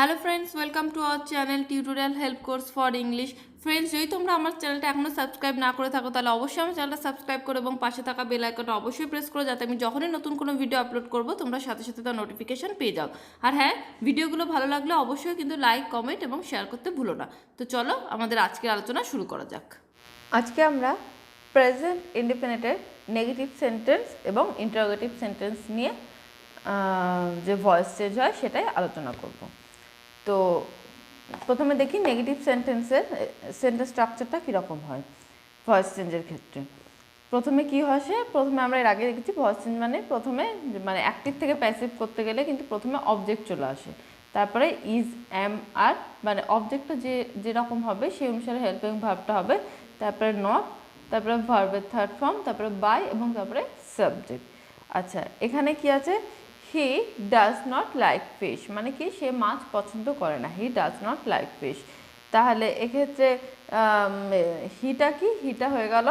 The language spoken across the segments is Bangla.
Hello friends, welcome to our channel tutorial help course for English. Friends, যদি তোমরা আমার চ্যানেলটা এখনও সাবস্ক্রাইব না করে থাকো তাহলে অবশ্যই আমার চ্যানেলটা সাবস্ক্রাইব করো এবং পাশে থাকা বেল আইকনটা অবশ্যই প্রেস করো, যাতে আমি যখনই নতুন কোনো ভিডিও আপলোড করবো তোমরা সাথে সাথে তার নোটিফিকেশান পেয়ে যাও। আর হ্যাঁ, ভিডিওগুলো ভালো লাগলে অবশ্যই কিন্তু লাইক, কমেন্ট এবং শেয়ার করতে ভুলো না। তো চলো আমাদের আজকের আলোচনা শুরু করা যাক। আজকে আমরা প্রেজেন্ট ইনডেফিনিটের নেগেটিভ সেন্টেন্স এবং ইন্টারোগেটিভ সেন্টেন্স নিয়ে যে ভয়েস চেঞ্জ হয় সেটাই আলোচনা করব। তো প্রথমে দেখি নেগেটিভ সেন্টেন্সের সেন্টেন্স স্ট্রাকচারটা কীরকম হয় ভয়েস চেঞ্জের ক্ষেত্রে। প্রথমে কি হয়, প্রথমে আমরা এর আগে দেখেছি ভয়েস চেঞ্জ প্রথমে অ্যাক্টিভ থেকে প্যাসিভ করতে গেলে কিন্তু প্রথমে অবজেক্ট চলে আসে, তারপরে ইজ, এম, আর অবজেক্টটা যেরকম হবে সেই অনুসারে হেল্পিং ভার্বটা হবে, তারপরে নট, তারপরে ভার্বের থার্ড ফর্ম, তারপরে বাই এবং তারপরে সাবজেক্ট। আচ্ছা, এখানে কি আছে? He does not like fish, মানে কি সে মাছ পছন্দ করে না। He does not like fish. তাহলে এক্ষেত্রে হিটা হয়ে গেল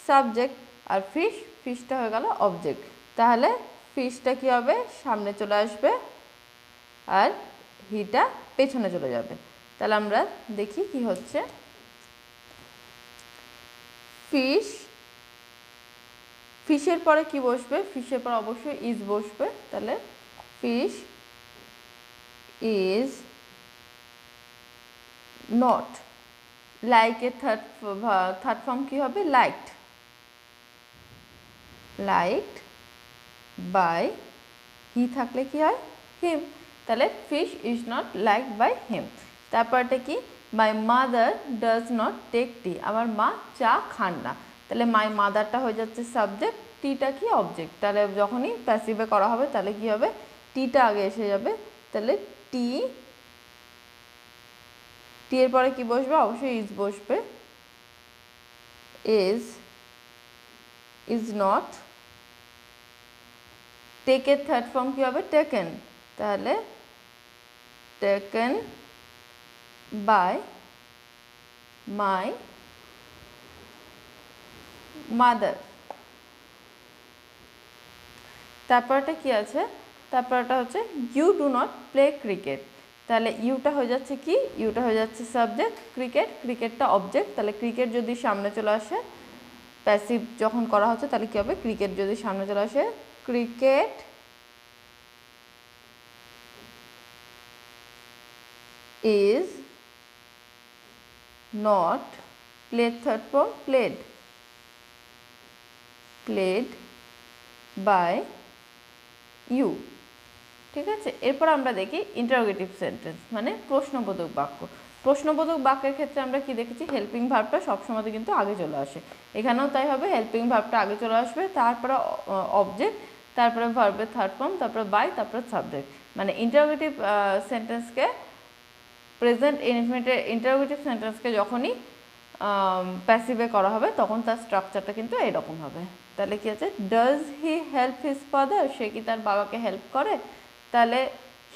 সাবজেক্ট, আর ফিশটা হয়ে গেল অবজেক্ট। তাহলে ফিশটা কি হবে? সামনে চলে আসবে আর হিটা পেছনে চলে যাবে। তাহলে আমরা দেখি কি হচ্ছে। ফিশের পরে কি বসবে? ফিশের পরে অবশ্যই ইজ বসবে। তাহলে ফিশ ইজ নট লাইকের থার্ড ফর্ম কি হবে? লাইকড। বাই হি থাকলে কি হয়? হিম। তাহলে fish is not liked by him. তারপরটা কি? My mother does not take tea, আমার মা চা খান না। তাহলে মাই মাদারটা হয়ে যাচ্ছে সাবজেক্ট, টিটা কি? অবজেক্ট। তাহলে যখনই প্যাসিভে করা হবে তাহলে কি হবে? টিটা আগে এসে যাবে। তাহলে টি এর পরে কি বসবে? অবশ্যই ইজ বসবে। Is not. টেকের থার্ড ফর্ম কি হবে? টেকেন। তাহলে টেকেন বাই মাই মাদার। তারপরটা কি আছে? তারপরটা হচ্ছে you do not play cricket. তাহলে ইউটা হয়ে যাচ্ছে কি? ইউটা হয়ে যাচ্ছে সাবজেক্ট, ক্রিকেটটা অবজেক্ট। তাহলে ক্রিকেট যদি সামনে চলে আসে, প্যাসিভ যখন করা হচ্ছে তাহলে কি হবে? ক্রিকেট যদি সামনে চলে আসে, cricket is not played, third form played by you. ঠিক আছে, এরপর আমরা দেখি ইন্টারোগেটিভ সেন্টেন্স মানে প্রশ্নবোধক বাক্য। প্রশ্নবোধক বাক্যের ক্ষেত্রে আমরা কি দেখেছি? হেল্পিং ভার্বটা সবসময় কিন্তু আগে চলে আসে। এখানেও তাই হবে, হেল্পিং ভার্বটা আগে চলে আসবে, তারপরে অবজেক্ট, তারপরে ভার্বের থার্ড ফর্ম, তারপরে বাই, তারপরে সাবজেক্ট। মানে ইন্টারোগেটিভ সেন্টেন্সকে প্রেজেন্ট ইনডেফিনিটের ইন্টারোগেটিভ সেন্টেন্সকে যখনই প্যাসিভে করা হবে তখন তার স্ট্রাকচারটা কিন্তু এরকম হবে। তাহলে কি আছে? Does he help his father, সে কি তার বাবাকে হেল্প করে? তাহলে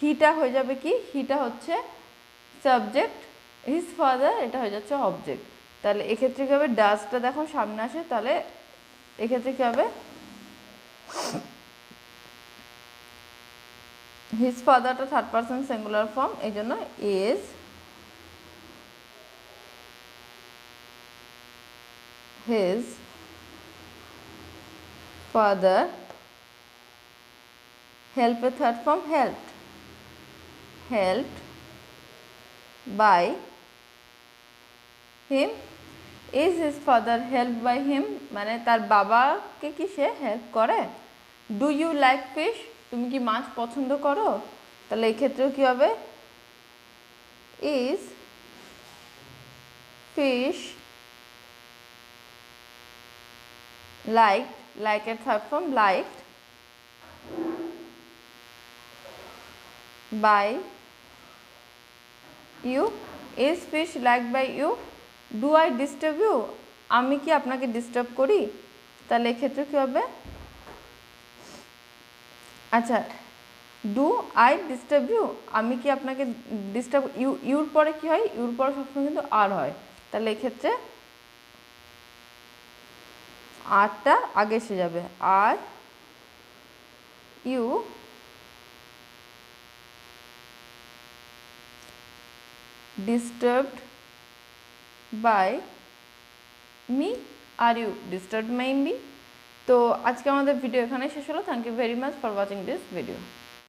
হিটা হয়ে যাবে কি? হিটা হচ্ছে সাবজেক্ট, হিজ ফাদার এটা হয়ে যাচ্ছে অবজেক্ট। তাহলে এক্ষেত্রে কী হবে? ডাজটা দেখো সামনে আসে, তাহলে এক্ষেত্রে কী হবে? হিজ ফাদারটা থার্ড পারসন সিঙ্গুলার ফর্ম, এই জন্য ইজ হিজ ফাদার, হেল্পের third form helped by him. Is his father help by him, মানে তার বাবাকে কি সে হেল্প করে? ডু ইউ লাইক ফিশ, তুমি কি মাছ পছন্দ করো? তাহলে এই ক্ষেত্রেও কী হবে? ইজ ফিশ লাইকের third form liked by you. Is fish liked by you. Do I disturb you, আমি কি আপনাকে ডিস্টার্ব করি? তাহলে এক্ষেত্রে কী হবে? আচ্ছা, ডু আই ডিস্টার্ব ইউ, আমি কি আপনাকে ডিস্টার্ব, ইউর পরে কি হয়? ইউর পরে সবসময় কিন্তু আর হয়। তাহলে এক্ষেত্রে আরটা আগে এসে যাবে, are you disturbed by me, are you disturbed by me. তো আজকে আমাদের ভিডিও এখানে শেষ হলো। Thank you very much for watching this video.